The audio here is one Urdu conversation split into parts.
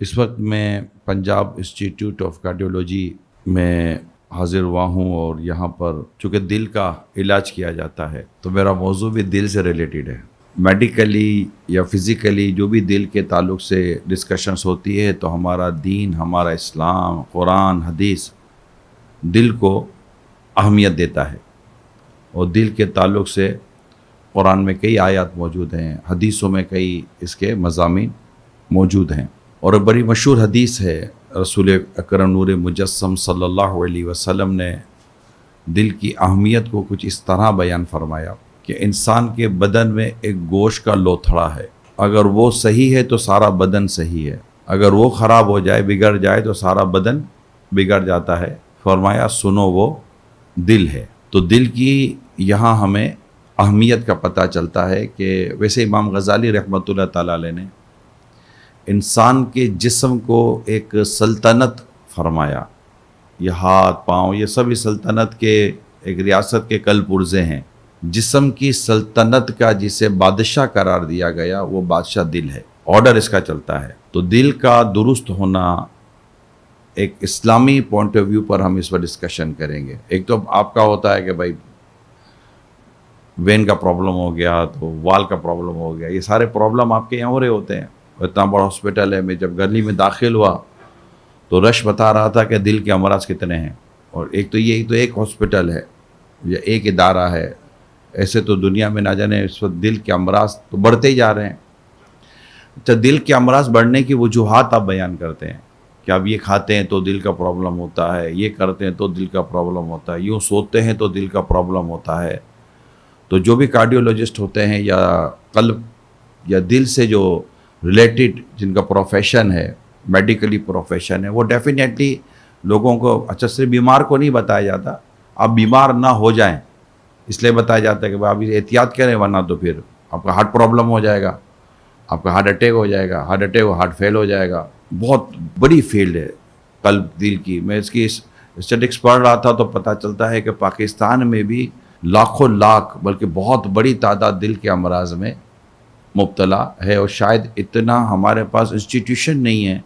اس وقت میں پنجاب انسٹیٹیوٹ آف کارڈیولوجی میں حاضر ہوا ہوں اور یہاں پر چونکہ دل کا علاج کیا جاتا ہے تو میرا موضوع بھی دل سے ریلیٹڈ ہے. میڈیکلی یا فزیکلی جو بھی دل کے تعلق سے ڈسکشنز ہوتی ہے تو ہمارا دین، ہمارا اسلام، قرآن، حدیث دل کو اہمیت دیتا ہے. اور دل کے تعلق سے قرآن میں کئی آیات موجود ہیں، حدیثوں میں کئی اس کے مضامین موجود ہیں. اور بڑی مشہور حدیث ہے، رسول اکرم نور مجسم صلی اللہ علیہ وسلم نے دل کی اہمیت کو کچھ اس طرح بیان فرمایا کہ انسان کے بدن میں ایک گوشت کا لوتھڑا ہے، اگر وہ صحیح ہے تو سارا بدن صحیح ہے، اگر وہ خراب ہو جائے، بگڑ جائے تو سارا بدن بگڑ جاتا ہے. فرمایا سنو وہ دل ہے. تو دل کی یہاں ہمیں اہمیت کا پتہ چلتا ہے کہ ویسے امام غزالی رحمۃ اللہ تعالیٰ علیہ نے انسان کے جسم کو ایک سلطنت فرمایا. یہ ہاتھ، پاؤں، یہ سب اس سلطنت کے ایک ریاست کے کل پرزے ہیں. جسم کی سلطنت کا جسے بادشاہ قرار دیا گیا وہ بادشاہ دل ہے، آرڈر اس کا چلتا ہے. تو دل کا درست ہونا ایک اسلامی پوائنٹ آف ویو پر ہم اس پر ڈسکشن کریں گے. ایک تو آپ کا ہوتا ہے کہ بھائی وین کا پرابلم ہو گیا تو وال کا پرابلم ہو گیا، یہ سارے پرابلم آپ کے یہاں ہو رہے ہوتے ہیں. اتنا بڑا ہاسپٹل ہے، میں جب گلی میں داخل ہوا تو رش بتا رہا تھا کہ دل کے امراض کتنے ہیں. اور ایک ہاسپٹل ہے یا ایک ادارہ ہے، ایسے تو دنیا میں نہ جانے اس وقت دل کے امراض تو بڑھتے ہی جا رہے ہیں. اچھا، دل کے امراض بڑھنے کی وجوہات آپ بیان کرتے ہیں کہ آپ یہ کھاتے ہیں تو دل کا پرابلم ہوتا ہے، یہ کرتے ہیں تو دل کا پرابلم ہوتا ہے، یوں سوتے ہیں تو دل کا پرابلم ہوتا ہے. تو جو بھی کارڈیولوجسٹ ہوتے ہیں یا قلب یا دل سے جو ریلیٹڈ جن کا پروفیشن ہے، میڈیکلی پروفیشن ہے، وہ ڈیفینیٹلی لوگوں کو اچھا صرف بیمار کو نہیں بتایا جاتا، آپ بیمار نہ ہو جائیں اس لیے بتایا جاتا ہے کہ آپ احتیاط کریں ورنہ تو پھر آپ کا ہارٹ پرابلم ہو جائے گا، آپ کا ہارٹ اٹیک ہو جائے گا، ہارٹ فیل ہو جائے گا. بہت بڑی فیلڈ ہے قلب دل کی. میں اس کی اسٹیٹکس پڑھ رہا تھا تو پتہ چلتا ہے کہ پاکستان میں بھی لاکھوں لاکھ بلکہ بہت بڑی تعداد دل کے امراض میں مبتلا ہے. اور شاید اتنا ہمارے پاس انسٹیٹیوشن نہیں ہے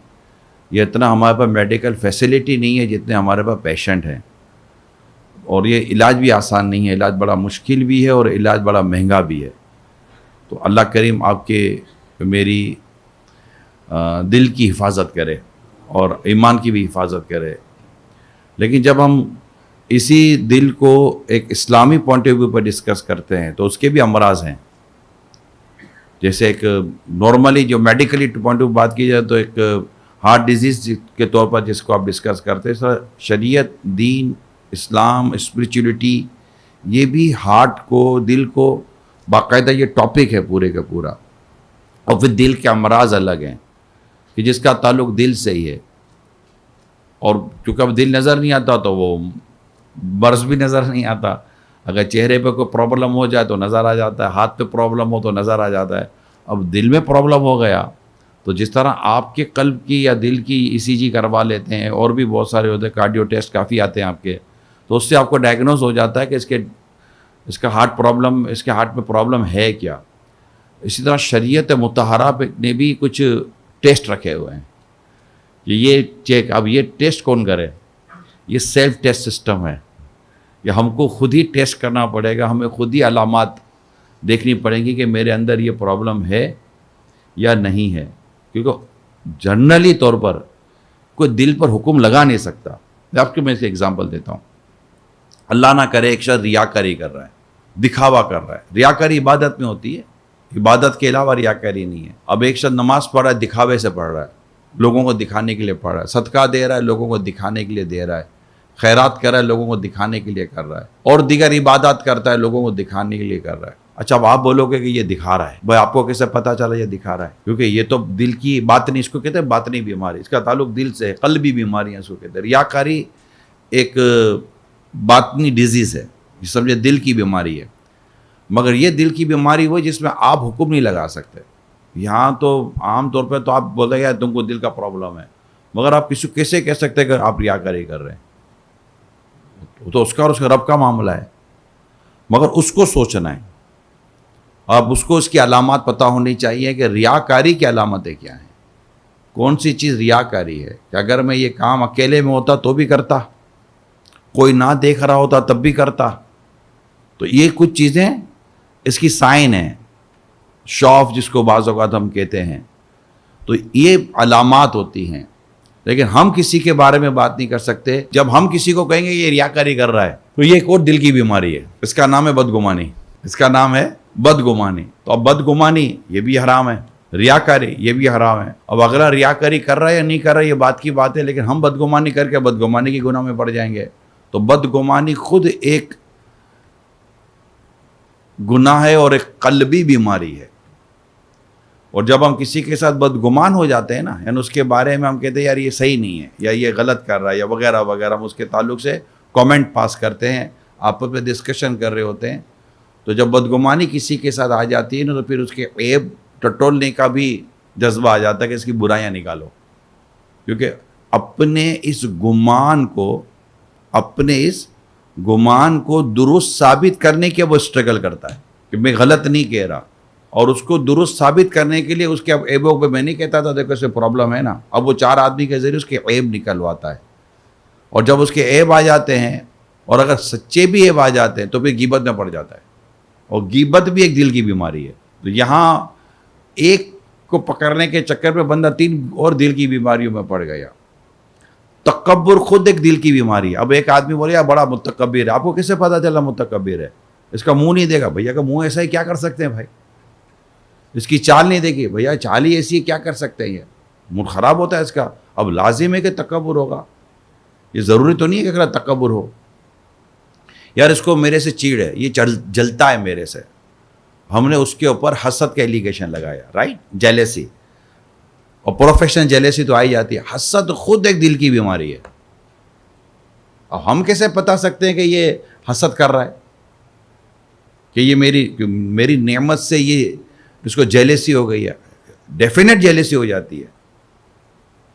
یا اتنا ہمارے پاس میڈیکل فیسلٹی نہیں ہے جتنے ہمارے پاس پیشنٹ ہیں. اور یہ علاج بھی آسان نہیں ہے، علاج بڑا مشکل بھی ہے اور علاج بڑا مہنگا بھی ہے. تو اللہ کریم آپ کے میری دل کی حفاظت کرے اور ایمان کی بھی حفاظت کرے. لیکن جب ہم اسی دل کو ایک اسلامی پوائنٹ آف ویو پر ڈسکس کرتے ہیں تو اس کے بھی امراض ہیں. جیسے ایک نارملی جو میڈیکلی پوائنٹ آف ویو بات کی جائے تو ایک ہارٹ ڈیزیز کے طور پر جس کو آپ ڈسکس کرتے ہیں، سر شریعت، دین، اسلام، اسپریچولیٹی، یہ بھی ہارٹ کو، دل کو باقاعدہ یہ ٹاپک ہے پورے کا پورا. اور پھر دل کے امراض الگ ہیں کہ جس کا تعلق دل سے ہی ہے. اور کیونکہ اب دل نظر نہیں آتا تو وہ مرض بھی نظر نہیں آتا. اگر چہرے پہ کوئی پرابلم ہو جائے تو نظر آ جاتا ہے، ہاتھ پہ پرابلم ہو تو نظر آ جاتا ہے. اب دل میں پرابلم ہو گیا تو جس طرح آپ کے قلب کی یا دل کی ECG کروا لیتے ہیں، اور بھی بہت سارے ہوتے ہیں، کارڈیو ٹیسٹ کافی آتے ہیں آپ کے، تو اس سے آپ کو ڈائگنوز ہو جاتا ہے کہ اس کا ہارٹ پرابلم، اس کے ہارٹ میں پرابلم ہے کیا. اسی طرح شریعت مطہرہ نے بھی کچھ ٹیسٹ رکھے ہوئے ہیں کہ یہ چیک. اب یہ ٹیسٹ کون کرے؟ یہ سیلف ٹیسٹ سسٹم ہے. یہ ہم کو خود ہی ٹیسٹ کرنا پڑے گا، ہمیں خود ہی علامات دیکھنی پڑیں گی کہ میرے اندر یہ پرابلم ہے یا نہیں ہے. کیونکہ جنرلی طور پر کوئی دل پر حکم لگا نہیں سکتا. آپ کو میں اس ایگزامپل دیتا ہوں. اللہ نہ کرے ایک شخص ریاکاری کر رہا ہے، دکھاوا کر رہا ہے. ریاکاری عبادت میں ہوتی ہے، عبادت کے علاوہ ریاکاری نہیں ہے. اب ایک شخص نماز پڑھ رہا ہے، دکھاوے سے پڑھ رہا ہے، لوگوں کو دکھانے کے لیے پڑھ رہا ہے. صدقہ دے رہا ہے، لوگوں کو دکھانے کے لیے دے رہا ہے. خیرات کر رہا ہے، لوگوں کو دکھانے کے لیے کر رہا ہے. اور دیگر عبادات کرتا ہے، لوگوں کو دکھانے کے لیے کر رہا ہے. اچھا، اب آپ بولو گے کہ یہ دکھا رہا ہے. بھائی آپ کو کیسے پتہ چلا یہ دکھا رہا ہے؟ کیونکہ یہ تو دل کی باطنی، اس کو کہتے ہیں باطنی بیماری، اس کا تعلق دل سے ہے. قلبی بیماریاں اس کو کہتے ہیں. ریاکاری ایک باطنی ڈیزیز ہے، سمجھے دل کی بیماری ہے. مگر یہ دل کی بیماری وہ جس میں آپ حکم نہیں لگا سکتے. یہاں تو عام طور پہ تو آپ بولتے ہیں تم کو دل کا پرابلم ہے، مگر آپ کسی کیسے کہہ سکتے ہیں کہ آپ ریاکاری کر رہے ہیں؟ تو اس کا اور اس کا رب کا معاملہ ہے. مگر اس کو سوچنا ہے، اب اس کو اس کی علامات پتہ ہونی چاہیے کہ ریاکاری کی علامتیں کیا ہیں. کون سی چیز ریاکاری ہے کہ اگر میں یہ کام اکیلے میں ہوتا تو بھی کرتا, کوئی نہ دیکھ رہا ہوتا تب بھی کرتا. تو یہ کچھ چیزیں اس کی سائن ہیں, شو آف جس کو بعض اوقات ہم کہتے ہیں. تو یہ علامات ہوتی ہیں, لیکن ہم کسی کے بارے میں بات نہیں کر سکتے. جب ہم کسی کو کہیں گے یہ ریاکاری کر رہا ہے تو یہ ایک اور دل کی بیماری ہے, اس کا نام ہے بدگمانی. اس کا نام ہے بدگمانی. تو اب بدگمانی یہ بھی حرام ہے, ریاکاری یہ بھی حرام ہے. اب اگلا ریاکاری کر رہا ہے یا نہیں کر رہا ہے یہ بات کی بات ہے, لیکن ہم بدگمانی کر کے بدگمانی کی گناہ میں پڑ جائیں گے. تو بدگمانی خود ایک گناہ ہے اور ایک قلبی بیماری ہے. اور جب ہم کسی کے ساتھ بدگمان ہو جاتے ہیں نا, یعنی اس کے بارے میں ہم کہتے ہیں یار یہ صحیح نہیں ہے یا یہ غلط کر رہا ہے یا وغیرہ وغیرہ, ہم اس کے تعلق سے کامنٹ پاس کرتے ہیں, آپس میں ڈسکشن کر رہے ہوتے ہیں. تو جب بدگمانی کسی کے ساتھ آ جاتی ہے نا تو پھر اس کے عیب ٹٹولنے کا بھی جذبہ آ جاتا ہے کہ اس کی برائیاں نکالو. کیونکہ اپنے اس گمان کو درست ثابت کرنے کے وہ اسٹرگل کرتا ہے کہ میں غلط نہیں کہہ رہا, اور اس کو درست ثابت کرنے کے لیے اس کے عیبوں پہ میں نہیں کہتا تھا دیکھو اس سے پرابلم ہے نا, اب وہ 4 آدمی کے ذریعے اس کے عیب نکلواتا ہے. اور جب اس کے عیب آ جاتے ہیں اور اگر سچے بھی عیب آ جاتے ہیں تو پھر غیبت میں پڑ جاتا ہے, اور غیبت بھی ایک دل کی بیماری ہے. تو یہاں ایک کو پکڑنے کے چکر میں بندہ 3 اور دل کی بیماریوں میں پڑ گیا. تکبر خود ایک دل کی بیماری ہے. اب ایک آدمی بولے یار بڑا متکبر ہے, آپ کو کیسے پتا چلا متکبر ہے؟ اس کا منہ نہیں دیکھا, بھیا کا منہ ایسا ہی کیا کر سکتے ہیں بھائی. اس کی چال نہیں دیکھی, بھیا چال ہی ایسی ہے کیا کر سکتے ہیں, یہ موڈ خراب ہوتا ہے اس کا. اب لازم ہے کہ تکبر ہوگا, یہ ضروری تو نہیں ہے کہ اگر تکبر ہو. یار اس کو میرے سے چیڑ ہے, یہ جلتا ہے میرے سے, ہم نے اس کے اوپر حسد کا ایلیگیشن لگایا, رائٹ, جیلیسی. اور پروفیشنل جیلیسی تو آئی جاتی ہے. حسد خود ایک دل کی بیماری ہے. اب ہم کیسے بتا سکتے ہیں کہ یہ حسد کر رہا ہے, کہ یہ میری نعمت سے یہ اس کو جیلیسی ہو گئی ہے. ڈیفینیٹ جیلیسی ہو جاتی ہے.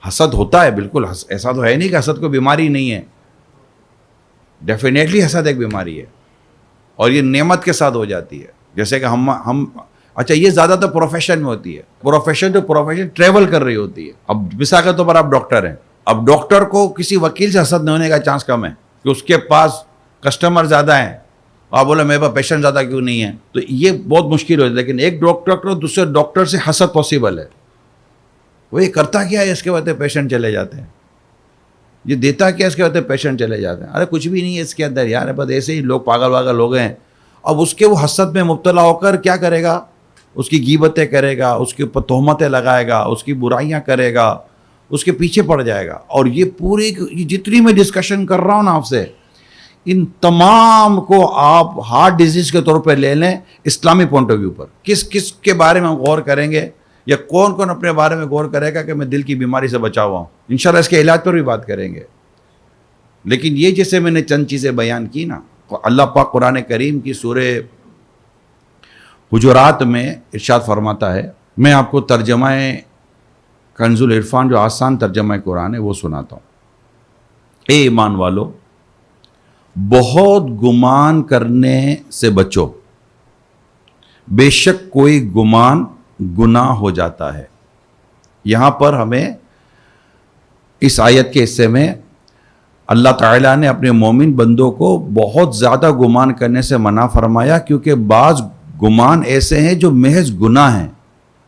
حسد ہوتا ہے بالکل, ایسا تو ہے نہیں کہ حسد کو بیماری نہیں ہے. ڈیفینیٹلی حسد ایک بیماری ہے, اور یہ نعمت کے ساتھ ہو جاتی ہے. جیسے کہ ہم اچھا یہ زیادہ تر پروفیشن میں ہوتی ہے. پروفیشن ٹریول کر رہی ہوتی ہے. اب مثال کے طور پر آپ ڈاکٹر ہیں, اب ڈاکٹر کو کسی وکیل سے حسد نہیں ہونے کا چانس کم ہے کہ اس کے پاس کسٹمر زیادہ ہیں, آپ بولے میرے پاس پیشنٹ زیادہ کیوں نہیں ہے, تو یہ بہت مشکل ہو جاتی ہے. لیکن ایک ڈاکٹر کو دوسرے ڈاکٹر سے حسد پاسبل ہے. وہ یہ کرتا کیا ہے, اس کے بعد پیشنٹ چلے جاتے ہیں, یہ دیتا کیا, اس کے بعد پیشنٹ چلے جاتے ہیں. ارے کچھ بھی نہیں ہے اس کے اندر یار, بس ایسے ہی لوگ پاگل ہو گئے ہیں. اب اس کے وہ حسد میں مبتلا ہو کر کیا کرے گا, اس کی غیبتیں کرے گا, اس کے اوپر تہمتیں لگائے گا, اس کی برائیاں کرے گا, اس کے پیچھے پڑ جائے گا. اور یہ پوری جتنی میں ڈسکشن کر رہا ہوں نا آپ سے, ان تمام کو آپ ہارٹ ڈیزیز کے طور پہ لے لیں اسلامی پوائنٹ آف ویو پر. کس کے بارے میں ہم غور کریں گے, یا کون اپنے بارے میں غور کرے گا کہ میں دل کی بیماری سے بچا ہوا ہوں. انشاءاللہ اس کے علاج پر بھی بات کریں گے. لیکن یہ جیسے میں نے چند چیزیں بیان کی نا, اللہ پاک قرآن کریم کی سورہ حجرات میں ارشاد فرماتا ہے. میں آپ کو ترجمہ کنز العرفان جو آسان ترجمہ قرآن ہے وہ سناتا ہوں. اے ایمان والو, بہت گمان کرنے سے بچو, بے شک کوئی گمان گناہ ہو جاتا ہے. یہاں پر ہمیں اس آیت کے حصے میں اللہ تعالیٰ نے اپنے مومن بندوں کو بہت زیادہ گمان کرنے سے منع فرمایا, کیونکہ بعض گمان ایسے ہیں جو محض گناہ ہیں.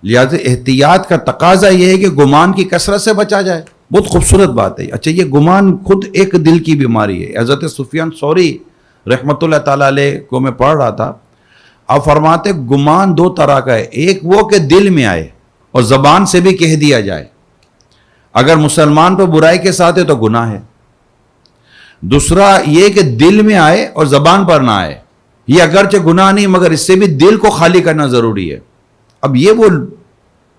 لہذا احتیاط کا تقاضا یہ ہے کہ گمان کی کثرت سے بچا جائے. بہت خوبصورت بات ہے. اچھا یہ گمان خود ایک دل کی بیماری ہے. حضرت سفیان ثوری رحمۃ اللہ تعالیٰ علیہ کو میں پڑھ رہا تھا, آپ فرماتے گمان 2 طرح کا ہے. ایک وہ کہ دل میں آئے اور زبان سے بھی کہہ دیا جائے, اگر مسلمان پہ برائی کے ساتھ ہے تو گناہ ہے. دوسرا یہ کہ دل میں آئے اور زبان پر نہ آئے, یہ اگرچہ گناہ نہیں مگر اس سے بھی دل کو خالی کرنا ضروری ہے. اب یہ وہ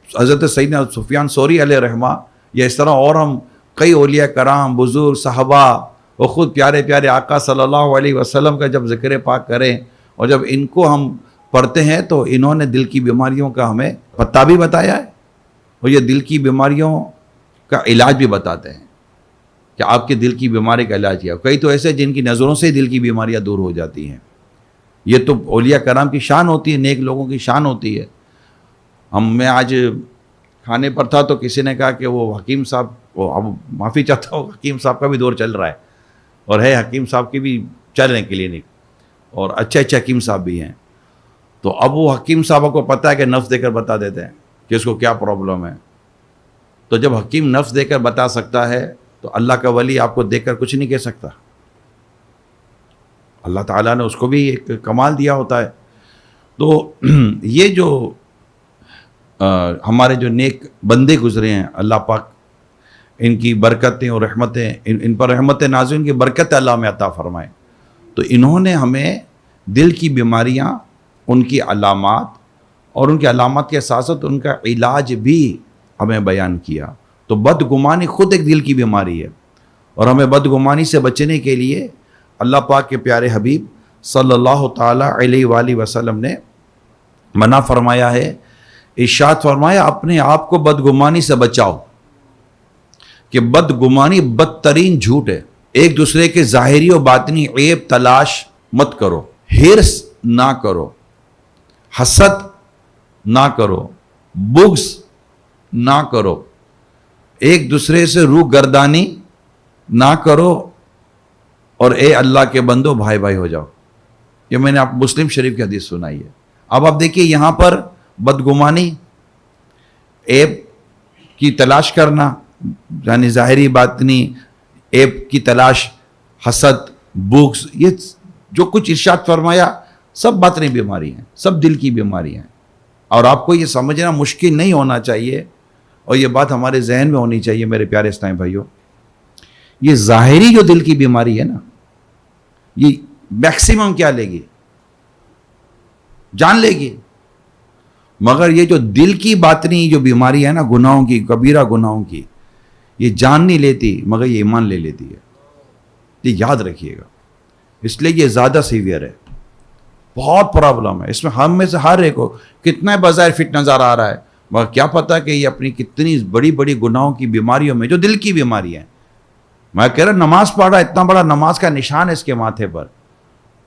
حضرت سیدنا سفیان ثوری علیہ رحمہ, یا اس طرح اور ہم کئی اولیاء کرام, بزرگ صحابہ, اور خود پیارے پیارے آقا صلی اللہ علیہ وسلم کا جب ذکر پاک کریں اور جب ان کو ہم پڑھتے ہیں تو انہوں نے دل کی بیماریوں کا ہمیں پتہ بھی بتایا ہے, اور یہ دل کی بیماریوں کا علاج بھی بتاتے ہیں کہ آپ کے دل کی بیماری کا علاج کیا. کئی تو ایسے جن کی نظروں سے دل کی بیماریاں دور ہو جاتی ہیں. یہ تو اولیاء کرام کی شان ہوتی ہے, نیک لوگوں کی شان ہوتی ہے. میں آج کھانے پر تھا تو کسی نے کہا کہ وہ حکیم صاحب، وہ اب معافی چاہتا ہوں، حکیم صاحب کا بھی دور چل رہا ہے، اور ہے حکیم صاحب کی بھی چل رہے ہیں کلینک، اور اچھے اچھے حکیم صاحب بھی ہیں. تو اب وہ حکیم صاحب کو پتہ ہے کہ نفس دے کر بتا دیتے ہیں کہ اس کو کیا پرابلم ہے. تو جب حکیم نفس دے کر بتا سکتا ہے تو اللہ کا ولی آپ کو دیکھ کر کچھ نہیں کہہ سکتا. اللہ تعالیٰ نے اس کو بھی ایک کمال دیا ہوتا ہے. تو یہ جو ہمارے جو نیک بندے گزرے ہیں، اللہ پاک ان کی برکتیں اور رحمتیں، ان پر رحمت نازل، ان کی برکت اللہ میں عطا فرمائے. تو انہوں نے ہمیں دل کی بیماریاں، ان کی علامات اور ان کی علامات کے ساتھ ساتھ ان کا علاج بھی ہمیں بیان کیا. تو بدگمانی خود ایک دل کی بیماری ہے، اور ہمیں بدگمانی سے بچنے کے لیے اللہ پاک کے پیارے حبیب صلی اللہ تعالیٰ علیہ وآلہ وسلم نے منع فرمایا ہے. ارشاد فرمایا اپنے آپ کو بدگمانی سے بچاؤ، کہ بدگمانی بدترین جھوٹ ہے. ایک دوسرے کے ظاہری و باطنی عیب تلاش مت کرو، ہرس نہ کرو، حسد نہ کرو، بغض نہ کرو، ایک دوسرے سے روح گردانی نہ کرو، اور اے اللہ کے بندو بھائی بھائی ہو جاؤ. یہ میں نے آپ مسلم شریف کی حدیث سنائی ہے. اب آپ دیکھیے یہاں پر بدگمانی، عیب کی تلاش کرنا، یعنی ظاہری باطنی عیب کی تلاش، حسد، بغض، یہ جو کچھ ارشاد فرمایا سب باطنی بیماری ہیں، سب دل کی بیماری ہیں. اور آپ کو یہ سمجھنا مشکل نہیں ہونا چاہیے، اور یہ بات ہمارے ذہن میں ہونی چاہیے میرے پیارے اسلامی بھائیوں. یہ ظاہری جو دل کی بیماری ہے نا، یہ میکسیمم کیا لے گی؟ جان لے گی. مگر یہ جو دل کی باطنی جو بیماری ہے نا، گناہوں کی، کبیرہ گناہوں کی، یہ جان نہیں لیتی مگر یہ ایمان لے لیتی ہے. یہ یاد رکھیے گا. اس لیے یہ زیادہ سیویئر ہے، بہت پرابلم ہے. اس میں ہم میں سے ہر ایک کو کتنا بظاہر فٹ نظر آ رہا ہے، مگر کیا پتا کہ یہ اپنی کتنی بڑی بڑی گناہوں کی بیماریوں میں، جو دل کی بیماری ہیں. میں کہہ رہا نماز پڑھ رہا، اتنا بڑا نماز کا نشان ہے اس کے ماتھے پر،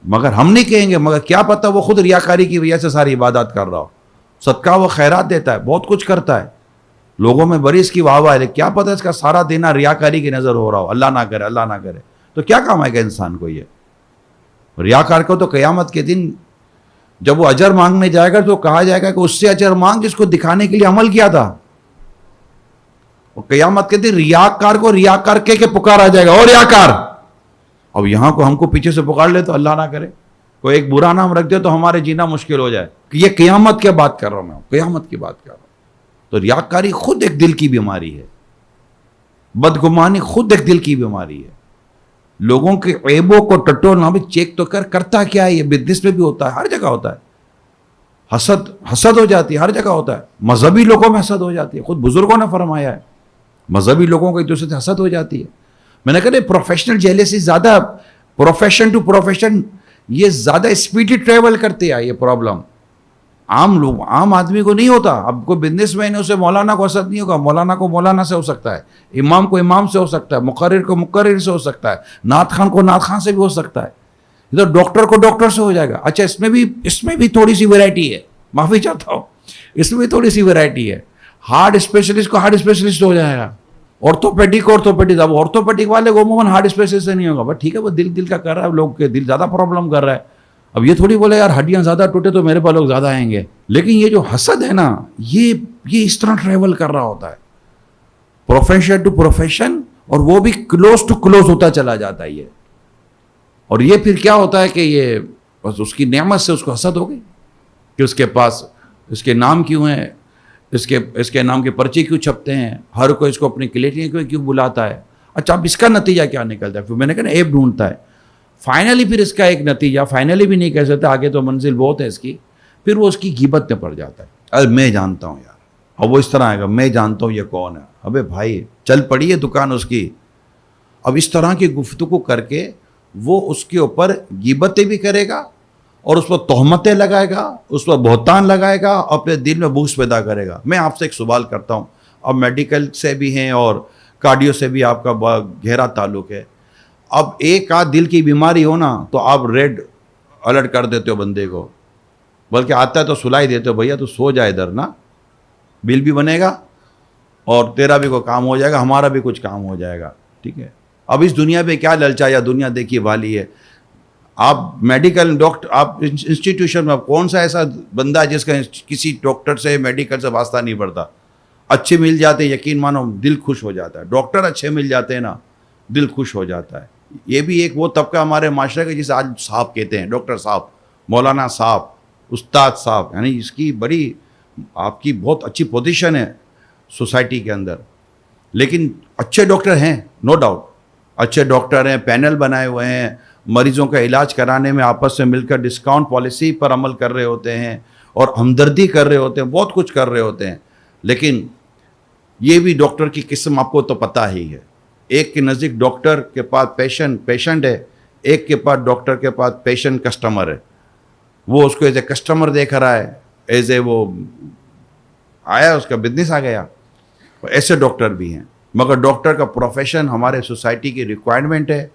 مگر ہم نہیں کہیں گے، مگر کیا پتا وہ خود ریاکاری کی وجہ سے ساری عبادات کر رہا ہو. صدقہ وہ خیرات دیتا ہے، بہت کچھ کرتا ہے، لوگوں میں بڑی اس کی واہ واہ ہے، لیکن کیا پتہ اس کا سارا دینا ریاکاری کی نظر ہو رہا ہو. اللہ نہ کرے، اللہ نہ کرے. تو کیا کام آئے گا انسان کو یہ ریاکار کو؟ تو قیامت کے دن جب وہ اجر مانگنے جائے گا تو کہا جائے گا کہ اس سے اجر مانگ جس کو دکھانے کے لیے عمل کیا تھا. اور قیامت کے دن ریاکار کو ریاکار کے پکار آ جائے گا، اور ریاکار. اب یہاں کو ہم کو پیچھے سے پکار لے تو اللہ نہ کرے کوئی ایک برا نام رکھ دے تو ہمارے جینا مشکل ہو جائے. یہ قیامت کی بات کر رہا ہوں میں، قیامت کی بات کر رہا ہوں. تو ریاکاری خود ایک دل کی بیماری ہے، بدگمانی خود ایک دل کی بیماری ہے. لوگوں کے عیبوں کو ٹٹولنا بھی چیک تو کرتا کیا ہے. یہ بزنس میں بھی ہوتا ہے، ہر جگہ ہوتا ہے. حسد ہو جاتی ہے، ہر جگہ ہوتا ہے. مذہبی لوگوں میں حسد ہو جاتی ہے، خود بزرگوں نے فرمایا ہے مذہبی لوگوں کو ایک دوسرے سے حسد ہو جاتی ہے. میں نے کہا پروفیشنل جیلیسی زیادہ، پروفیشن ٹو پروفیشن یہ زیادہ اسپیڈی ٹریول کرتے ہیں. یہ پرابلم عام لوگ، عام آدمی کو نہیں ہوتا. اب کوئی بزنس مین ہے اسے مولانا کو حسد نہیں ہوگا، مولانا کو مولانا سے ہو سکتا ہے، امام کو امام سے ہو سکتا ہے، مقرر کو مقرر سے ہو سکتا ہے، نعت خان کو نعت خان سے بھی ہو سکتا ہے، ادھر ڈاکٹر کو ڈاکٹر سے ہو جائے گا. اچھا اس میں بھی تھوڑی سی ویرائٹی ہے، معافی چاہتا ہوں، اس میں بھی تھوڑی سی ویرائٹی ہے. ہارٹ اسپیشلسٹ کو ہارٹ اسپیشلسٹ ہو جائے گا، آرتھوپیڈک کو آرتھوپیڈک. اب آرتھوپیڈک والے کو عموماً ہارٹ اسپیشلسٹ سے نہیں ہوگا. بٹ ٹھیک ہے، وہ دل کا کر رہا ہے، لوگ کے دل زیادہ پرابلم کر رہا ہے. اب یہ تھوڑی بولے یار ہڈیاں زیادہ ٹوٹے تو میرے پاس لوگ زیادہ آئیں گے. لیکن یہ جو حسد ہے نا، یہ اس طرح ٹریول کر رہا ہوتا ہے پروفیشن ٹو پروفیشن، اور وہ بھی کلوز ٹو کلوز ہوتا چلا جاتا ہے یہ. اور یہ پھر کیا ہوتا ہے کہ یہ بس اس کی نعمت سے اس کو حسد ہو گئی کہ اس کے پاس اس کے نام کیوں ہیں، اس کے نام کے پرچے کیوں چھپتے ہیں، ہر کوئی اس کو اپنی کلیٹیں کیوں بلاتا ہے. اچھا اب اس کا نتیجہ کیا نکلتا ہے؟ پھر میں نے کہا نا ایب ڈھونڈتا ہے. فائنلی پھر اس کا ایک نتیجہ، فائنلی بھی نہیں کہہ سکتے، آگے تو منزل بہت ہے اس کی، پھر وہ اس کی غیبت میں پڑ جاتا ہے. ارے میں جانتا ہوں یار، اور وہ اس طرح آئے گا، میں جانتا ہوں یہ کون ہے. ابے بھائی چل پڑی ہے دکان اس کی. اب اس طرح کی گفتگو کر کے وہ اس کے اوپر غیبتیں بھی کرے گا، اور اس پر تہمتیں لگائے گا، اس پر بہتان لگائے گا، اپنے دل میں بغض پیدا کرے گا. میں آپ سے ایک سوال کرتا ہوں، اب میڈیکل سے بھی ہیں اور کارڈیو سے بھی آپ کا بہت گہرا تعلق ہے. اب ایک آدھ دل کی بیماری ہو نا تو آپ ریڈ الرٹ کر دیتے ہو بندے کو، بلکہ آتا ہے تو سلائی دیتے ہو، بھیا تو سو جائے ادھر نا، بل بھی بنے گا اور تیرا بھی کوئی کام ہو جائے گا, ہمارا بھی کچھ کام ہو جائے گا. ٹھیک ہے, اب اس دنیا پہ کیا للچا یا دنیا دیکھی والی ہے. آپ میڈیکل ڈاکٹر, آپ انسٹیٹیوشن میں کون سا ایسا بندہ ہے جس کا کسی ڈاکٹر سے میڈیکل سے واسطہ نہیں پڑتا؟ اچھے مل جاتے ہیں, یقین مانو دل خوش ہو جاتا ہے. ڈاکٹر اچھے مل جاتے ہیں نا, دل خوش ہو جاتا ہے. یہ بھی ایک وہ طبقہ ہمارے معاشرے کا جسے آج صاحب کہتے ہیں, ڈاکٹر صاحب, مولانا صاحب, استاد صاحب, یعنی اس کی بڑی آپ کی بہت اچھی پوزیشن ہے سوسائٹی کے اندر. لیکن اچھے ڈاکٹر ہیں, نو ڈاؤٹ اچھے ڈاکٹر ہیں, پینل بنائے ہوئے ہیں, مریضوں کا علاج کرانے میں آپس میں مل کر ڈسکاؤنٹ پالیسی پر عمل کر رہے ہوتے ہیں اور ہمدردی کر رہے ہوتے ہیں, بہت کچھ کر رہے ہوتے ہیں. لیکن یہ بھی ڈاکٹر کی قسم آپ کو تو پتہ ہی ہے. ایک کے نزدیک ڈاکٹر کے پاس پیشنٹ ہے, ایک کے پاس ڈاکٹر کے پاس پیشنٹ کسٹمر ہے. وہ اس کو ایز اے کسٹمر دیکھ رہا ہے, ایز اے وہ آیا اس کا بزنس آ گیا. ایسے ڈاکٹر بھی ہیں. مگر ڈاکٹر کا پروفیشن ہمارے سوسائٹی کی ریکوائرمنٹ ہے,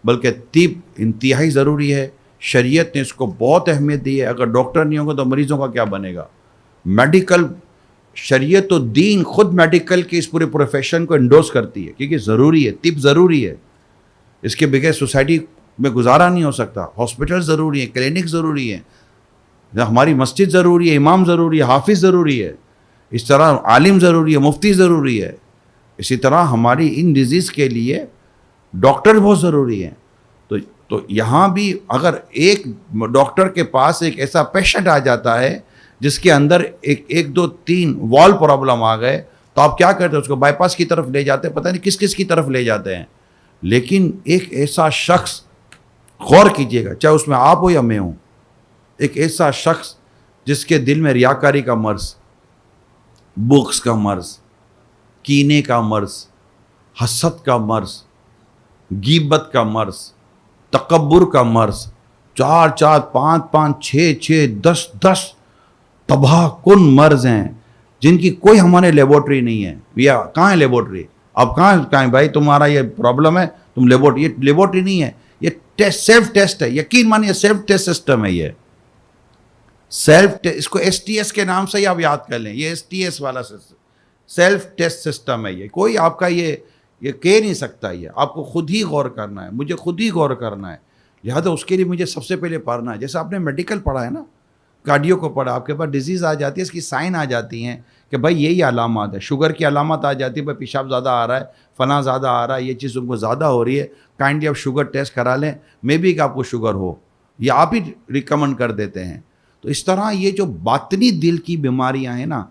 بلکہ طب انتہائی ضروری ہے. شریعت نے اس کو بہت اہمیت دی ہے. اگر ڈاکٹر نہیں ہوگا تو مریضوں کا کیا بنے گا؟ میڈیکل شریعت و دین خود میڈیکل کے اس پورے پروفیشن کو انڈورس کرتی ہے, کیونکہ ضروری ہے, طب ضروری ہے. اس کے بغیر سوسائٹی میں گزارا نہیں ہو سکتا. ہاسپٹل ضروری ہے, کلینک ضروری ہے, ہماری مسجد ضروری ہے, امام ضروری ہے, حافظ ضروری ہے, اس طرح عالم ضروری ہے, مفتی ضروری ہے. اسی طرح ہماری ان ڈیزیز کے لیے ڈاکٹر بہت ضروری ہیں. تو یہاں بھی اگر ایک ڈاکٹر کے پاس ایک ایسا پیشنٹ آ جاتا ہے جس کے اندر ایک دو تین وال پرابلم آ گئے, تو آپ کیا کرتے ہیں؟ اس کو بائی پاس کی طرف لے جاتے ہیں, پتہ نہیں کس کس کی طرف لے جاتے ہیں. لیکن ایک ایسا شخص, غور کیجئے گا, چاہے اس میں آپ ہو یا میں ہوں, ایک ایسا شخص جس کے دل میں ریاکاری کا مرض, بغض کا مرض, کینے کا مرض, حسد کا مرض, غیبت کا مرض, تکبر کا مرض, 4 4 5 5 6 6 10 تباہ کن مرض ہیں جن کی کوئی ہمارے لیبورٹری نہیں ہے. یا کہاں ہے لیبورٹری؟ اب کہاں بھائی تمہارا یہ پرابلم ہے, تم یہ لیبورٹری نہیں ہے, یہ سیلف ٹیسٹ ہے. یقین مانیے سیلف ٹیسٹ سسٹم ہے. یہ سیلف ٹیسٹ, اس کو ایس ٹی ایس کے نام سے ہی آپ یاد کر لیں. یہ ایس ٹی ایس والا سیلف ٹیسٹ سسٹم ہے. یہ کوئی آپ کا یہ کہہ نہیں سکتا. یہ آپ کو خود ہی غور کرنا ہے, مجھے خود ہی غور کرنا ہے. لہٰذا اس کے لیے مجھے سب سے پہلے پڑھنا ہے. جیسے آپ نے میڈیکل پڑھا ہے نا, کارڈیو کو پڑھا, آپ کے پاس ڈیزیز آ جاتی ہے, اس کی سائن آ جاتی ہیں کہ بھائی یہی علامات ہے. شوگر کی علامات آ جاتی ہے, بھائی پیشاب زیادہ آ رہا ہے, فلاں زیادہ آ رہا ہے, یہ چیز ان کو زیادہ ہو رہی ہے, کائنڈلی آپ شوگر ٹیسٹ کرا لیں, مے بی کہ آپ کو شوگر ہو, یہ آپ ہی ریکمنڈ کر دیتے ہیں. تو اس طرح یہ جو باطنی دل کی بیماریاں ہیں نا,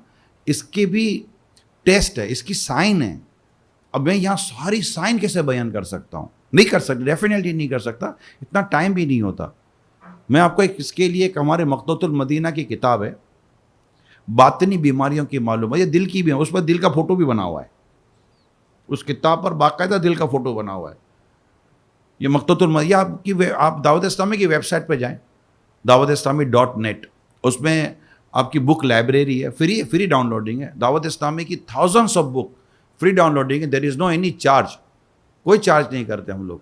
اس کے بھی ٹیسٹ ہے, اس کی سائن ہے. اب میں یہاں ساری سائن کیسے بیان کر سکتا ہوں؟ نہیں کر سکتا, ڈیفینیٹلی نہیں کر سکتا, اتنا ٹائم بھی نہیں ہوتا. میں آپ کو اس کے لیے ایک ہمارے مقدوۃ المدینہ کی کتاب ہے, باطنی بیماریوں کی معلومات. یہ دل کی بھی ہے, اس پر دل کا فوٹو بھی بنا ہوا ہے. اس کتاب پر باقاعدہ دل کا فوٹو بنا ہوا ہے. یہ مقدوۃ المدینہ, آپ دعوت اسلامی کی ویب سائٹ پہ جائیں, dawat-islami.net, اس میں آپ کی بک لائبریری ہے, فری ڈاؤن لوڈنگ ہے. دعوت اسلامی کی thousands of book free down loading ہے. دیر از نو اینی چارج, کوئی چارج نہیں کرتے ہم لوگ.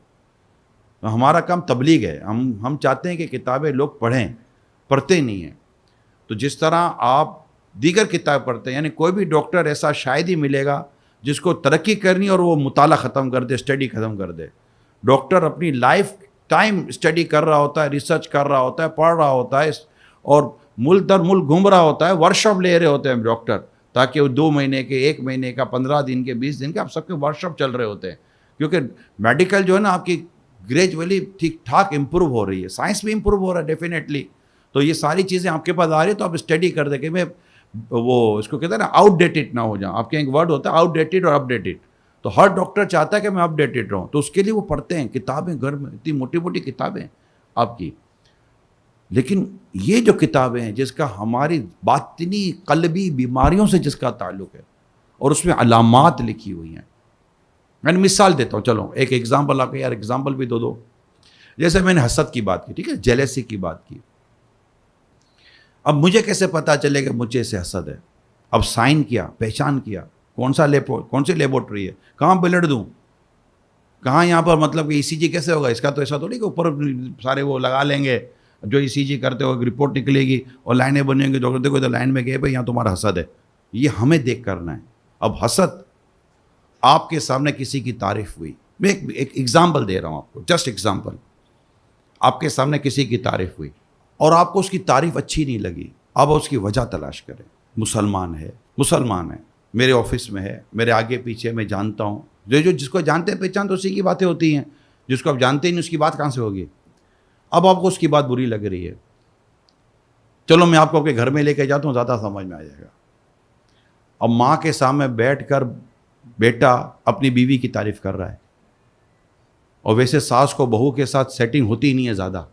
ہمارا کام تبلیغ ہے. ہم چاہتے ہیں کہ کتابیں لوگ پڑھتے نہیں ہیں. تو جس طرح آپ دیگر کتاب پڑھتے ہیں, یعنی کوئی بھی ڈاکٹر ایسا شاید ہی ملے گا جس کو ترقی کرنی اور وہ مطالعہ ختم کر دے, اسٹڈی ختم کر دے. ڈاکٹر اپنی لائف ٹائم اسٹڈی کر رہا ہوتا ہے, ریسرچ کر رہا ہوتا ہے, پڑھ رہا ہوتا ہے, اور ملک در ملک گھوم رہا ہوتا ہے. ورکشاپ لے رہے ہوتے ہیں ڈاکٹر, تاکہ وہ 2 مہینے کے, 1 مہینے کا, 15 دن کے, 20 دن کے, آپ سب کے ورکشاپ چل رہے ہوتے ہیں. کیونکہ میڈیکل جو ہے نا آپ کی گریجولی ٹھیک ٹھاک امپروو ہو رہی ہے, سائنس بھی امپروو ہو رہا ہے ڈیفینیٹلی. تو یہ ساری چیزیں آپ کے پاس آ رہی ہے, تو آپ اسٹڈی کر دیں کہ میں وہ اس کو کہتے ہیں نا آؤٹ ڈیٹڈ نہ ہو جاؤں. آپ کے ایک ورڈ ہوتا ہے آؤٹ ڈیٹڈ اور اپ ڈیٹڈ. تو ہر ڈاکٹر چاہتا ہے کہ میں اپ ڈیٹڈ رہوں, تو اس کے لیے وہ پڑھتے ہیں کتابیں گھر میں, اتنی موٹی موٹی کتابیں آپ کی. لیکن یہ جو کتابیں ہیں جس کا ہماری باطنی قلبی بیماریوں سے جس کا تعلق ہے, اور اس میں علامات لکھی ہوئی ہیں. میں نے مثال دیتا ہوں, چلو ایک ایگزامپل آپ کو, یار ایگزامپل بھی دو. جیسے میں نے حسد کی بات کی, ٹھیک ہے, جیلیسی کی بات کی. اب مجھے کیسے پتا چلے کہ مجھے سے حسد ہے؟ اب سائن کیا, پہچان کیا, کون سی لیبورٹری ہے, کہاں بلڈ دوں, کہاں یہاں پر مطلب کہ ای سی جی کیسے ہوگا. اس کا تو ایسا تھوڑی کہ اوپر سارے وہ لگا لیں گے, جو ای سی جی کرتے ہو رپورٹ نکلے گی اور لائنیں بنیں گی, ڈاکٹر دیکھو تو لائن میں گئے بھائی یہاں تمہارا حسد ہے. یہ ہمیں دیکھ کرنا ہے. اب حسد، آپ کے سامنے کسی کی تعریف ہوئی، میں ایک ایگزامپل دے رہا ہوں آپ کو، جسٹ ایگزامپل. آپ کے سامنے کسی کی تعریف ہوئی اور آپ کو اس کی تعریف اچھی نہیں لگی، اب اس کی وجہ تلاش کریں. مسلمان ہے، میرے آفس میں ہے، میرے آگے پیچھے میں جانتا ہوں، جس کو جانتے پہچان تو اسی کی باتیں ہوتی ہیں، جس کو آپ جانتے ہی نہیں اس کی بات کہاں سے ہوگی. اب آپ کو اس کی بات بری لگ رہی ہے، چلو میں آپ کو اپنے گھر میں لے کے جاتا ہوں، زیادہ سمجھ میں آ جائے گا. اب ماں کے سامنے بیٹھ کر بیٹا اپنی بیوی کی تعریف کر رہا ہے، اور ویسے ساس کو بہو کے ساتھ سیٹنگ ہوتی نہیں ہے زیادہ،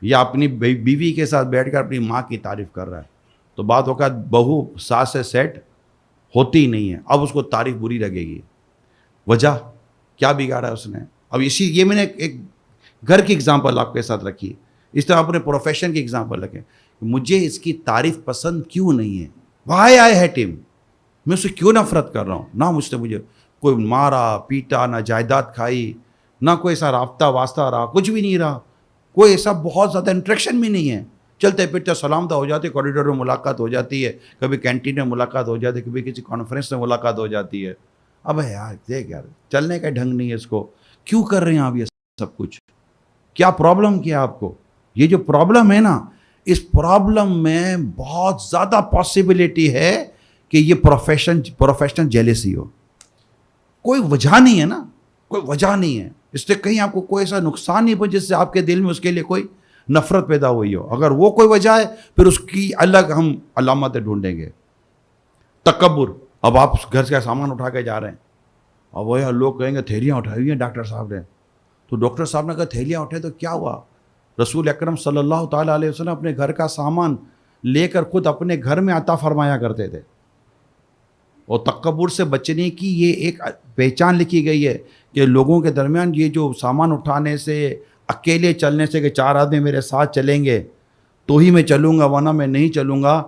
یا اپنی بیوی کے ساتھ بیٹھ کر اپنی ماں کی تعریف کر رہا ہے، تو بعض اوقات بہو ساس سے سیٹ ہوتی نہیں ہے، اب اس کو تعریف بری لگے گی. وجہ کیا بگاڑا ہے اس نے؟ اب یہ میں نے ایک گھر کی اگزامپل آپ کے ساتھ رکھی، اس طرح اپنے پروفیشن کی اگزامپل رکھیں. مجھے اس کی تعریف پسند کیوں نہیں ہے؟ وائی آئی ہیٹ ہم، میں اسے کیوں نفرت کر رہا ہوں؟ نہ مجھ سے مجھے کوئی مارا پیٹا، نہ جائیداد کھائی، نہ کوئی ایسا رابطہ واسطہ رہا، کچھ بھی نہیں رہا، کوئی ایسا بہت زیادہ انٹریکشن بھی نہیں ہے. چلتے پھرتے سلام تو ہو جاتی ہے، کوریڈور میں ملاقات ہو جاتی ہے، کبھی کینٹین میں ملاقات ہو جاتی ہے، کبھی کسی کانفرنس میں ملاقات ہو جاتی ہے. اب یار دیکھ یار، چلنے کا ڈھنگ نہیں ہے اس کو، کیوں کر رہے ہیں آپ یہ سب کچھ؟ کیا پرابلم کیا آپ کو؟ یہ جو پرابلم ہے نا، اس پرابلم میں بہت زیادہ پاسبلٹی ہے کہ یہ پروفیشنل جیلیسی ہو. کوئی وجہ نہیں ہے نا، کوئی وجہ نہیں ہے، اس سے کہیں آپ کو کوئی ایسا نقصان نہیں پہنچا جس سے آپ کے دل میں اس کے لیے کوئی نفرت پیدا ہوئی ہو. اگر وہ کوئی وجہ ہے پھر اس کی الگ ہم علامتیں ڈھونڈیں گے. تکبر، اب آپ گھر کا سامان اٹھا کے جا رہے ہیں، اب وہ لوگ کہیں گے تھیلیاں اٹھائی ہوئی ہیں ڈاکٹر صاحب نے، تو ڈاکٹر صاحب نے کہا تھیلیاں اٹھائے تو کیا ہوا؟ رسول اکرم صلی اللہ تعالیٰ علیہ وسلم اپنے گھر کا سامان لے کر خود اپنے گھر میں عطا فرمایا کرتے تھے. اور تکبر سے بچنے کی یہ ایک پہچان لکھی گئی ہے کہ لوگوں کے درمیان یہ جو سامان اٹھانے سے، اکیلے چلنے سے کہ 4 آدمی میرے ساتھ چلیں گے تو ہی میں چلوں گا ورنہ میں نہیں چلوں گا،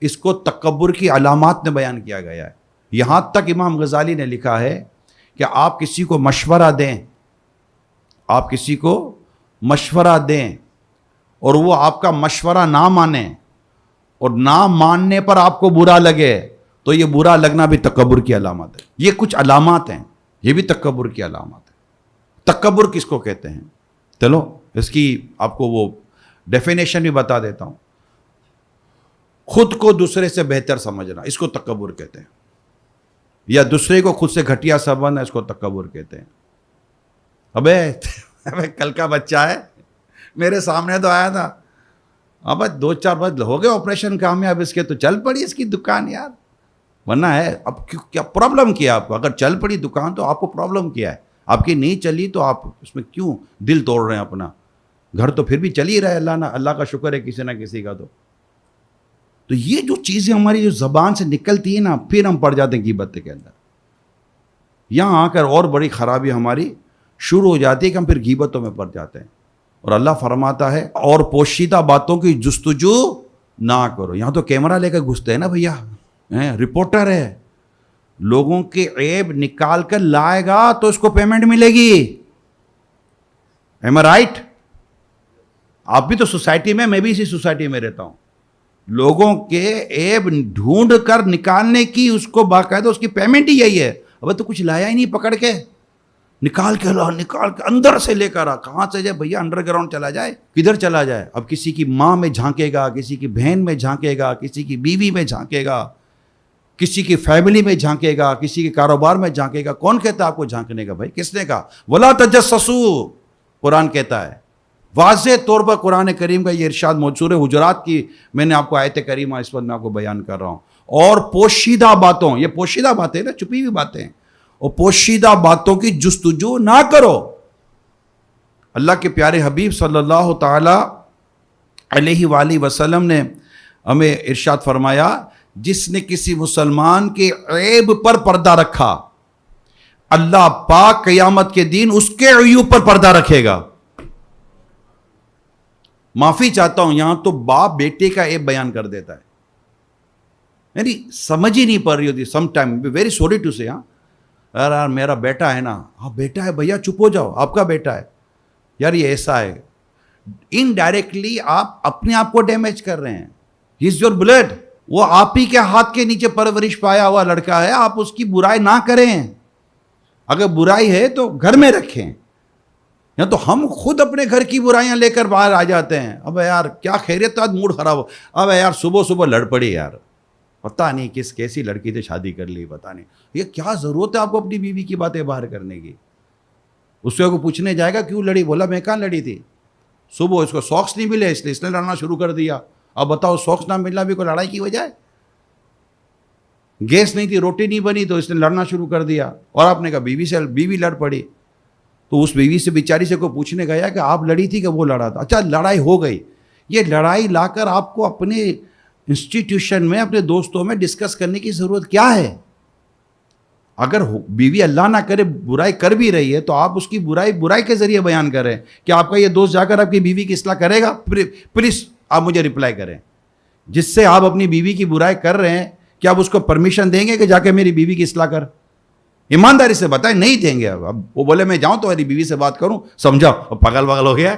اس کو تکبر کی علامات میں بیان کیا گیا ہے. یہاں تک امام غزالی نے لکھا ہے کہ آپ کسی کو مشورہ دیں، آپ کسی کو مشورہ دیں اور وہ آپ کا مشورہ نہ مانے، اور نہ ماننے پر آپ کو برا لگے، تو یہ برا لگنا بھی تکبر کی علامت ہے. یہ کچھ علامات ہیں، یہ بھی تکبر کی علامات ہے. تکبر کس کو کہتے ہیں؟ چلو اس کی آپ کو وہ ڈیفینیشن بھی بتا دیتا ہوں. خود کو دوسرے سے بہتر سمجھنا، اس کو تکبر کہتے ہیں، یا دوسرے کو خود سے گھٹیا سمجھنا، اس کو تکبر کہتے ہیں. ابے کل کا بچہ ہے، میرے سامنے تو آیا تھا، اب 2-4 بار ہو گئے آپریشن کامیاب اس کے، تو چل پڑی اس کی دکان یار، ورنہ ہے اب کیا پرابلم کیا آپ کو؟ اگر چل پڑی دکان تو آپ کو پرابلم کیا ہے؟ آپ کی نہیں چلی تو آپ اس میں کیوں دل توڑ رہے ہیں اپنا؟ گھر تو پھر بھی چل ہی رہا ہے، اللہ کا شکر ہے کسی نہ کسی کا. تو یہ جو چیزیں ہماری جو زبان سے نکلتی ہیں نا، پھر ہم پڑ جاتے ہیں غیبت کے اندر. یہاں آ کر اور بڑی خرابی ہماری شروع ہو جاتی ہے کہ ہم پھر غیبتوں میں پڑ جاتے ہیں. اور اللہ فرماتا ہے اور پوشیدہ باتوں کی جستجو نہ کرو. یہاں تو کیمرہ لے کر گھستے ہیں نا بھیا، رپورٹر ہے، لوگوں کے عیب نکال کر لائے گا تو اس کو پیمنٹ ملے گی. ایم آئی رائٹ؟ آپ بھی تو سوسائٹی میں بھی اسی سوسائٹی میں رہتا ہوں. لوگوں کے عیب ڈھونڈ کر نکالنے کی اس کو باقاعدہ اس کی پیمنٹ ہی یہی ہے. اب تو کچھ لایا ہی نہیں، پکڑ کے نکال کے لا، نکال کے اندر سے لے کر آ. کہاں سے جائے بھیا؟ انڈر گراؤنڈ چلا جائے، کدھر چلا جائے؟ اب کسی کی ماں میں جھانکے گا، کسی کی بہن میں جھانکے گا، کسی کی بیوی میں جھانکے گا، کسی کی فیملی میں جھانکے گا، کسی کے کاروبار میں جھانکے گا. کون کہتا ہے آپ کو جھانکنے کا؟ بھائی کس نے کہا؟ وَلَا تَجَسَّسُوا، قرآن کہتا ہے. واضح طور پر قرآن کریم کا یہ ارشاد سورہ حجرات کی میں نے آپ کو آیت کریمہ اس وقت میں آپ کو بیان کر رہا ہوں. اور پوشیدہ باتوں، یہ پوشیدہ باتیں نا، چھپی ہوئی باتیں ہیں، اور پوشیدہ باتوں کی جستجو نہ کرو. اللہ کے پیارے حبیب صلی اللہ تعالی علیہ وآلہ وسلم نے ہمیں ارشاد فرمایا، جس نے کسی مسلمان کے عیب پر پردہ رکھا، اللہ پاک قیامت کے دن اس کے عیوب پر پردہ رکھے گا. معافی چاہتا ہوں، یہاں تو باپ بیٹے کا عیب بیان کر دیتا ہے، یعنی سمجھ ہی نہیں پڑ رہی ہوتی. سم ٹائم ویری سوری ٹو سے، یار میرا بیٹا ہے نا، ہاں بیٹا ہے بھیا، چپ ہو جاؤ، آپ کا بیٹا ہے یار، یہ ایسا ہے. انڈائریکٹلی آپ اپنے آپ کو ڈیمیج کر رہے ہیں. ہی از یور بلڈ، وہ آپ ہی کے ہاتھ کے نیچے پرورش پایا ہوا لڑکا ہے, آپ اس کی برائی نہ کریں. اگر برائی ہے تو گھر میں رکھیں. یا تو ہم خود اپنے گھر کی برائیاں لے کر باہر آ جاتے ہیں. اب یار کیا خیریت, آج موڈ خراب ہو, اب یار صبح صبح لڑ پڑی یار, پتہ نہیں کیسی لڑکی سے شادی کر لی, پتہ نہیں. یہ کیا ضرورت ہے آپ کو اپنی بیوی کی باتیں باہر کرنے کی؟ اس کو پوچھنے جائے گا کیوں لڑی, بولا میں کہاں لڑی تھی, صبح اس کو ساکس نہیں ملے اس لیے اس نے لڑنا شروع کر دیا. اب بتاؤ ساکس نہ ملنا بھی کوئی لڑائی کی وجہ ہے؟ گیس نہیں تھی, روٹی نہیں بنی تو اس نے لڑنا شروع کر دیا. اور آپ نے کہا بیوی لڑ پڑی. تو اس بیوی سے بیچاری سے کوئی پوچھنے گیا کہ آپ لڑی تھی کہ وہ لڑا تھا؟ اچھا لڑائی ہو گئی, یہ لڑائی لا کر آپ کو اپنے انسٹیٹیوشن میں اپنے دوستوں میں ڈسکس کرنے کی ضرورت کیا ہے؟ اگر بیوی اللہ نہ کرے برائی کر بھی رہی ہے تو آپ اس کی برائی کے ذریعے بیان کر رہے ہیں. کہ آپ کا یہ دوست جا کر آپ کی بیوی کی اصلاح کرے گا؟ پلیز آپ مجھے رپلائی کریں. جس سے آپ اپنی بیوی کی برائی کر رہے ہیں, کیا آپ اس کو پرمیشن دیں گے کہ جا کے میری بیوی کی اصلاح کر؟ ایمانداری سے بتائیں, نہیں دیں گے. اب وہ بولے میں جاؤں تو میری بیوی سے بات کروں, سمجھا اب پاگل ہو گیا ہے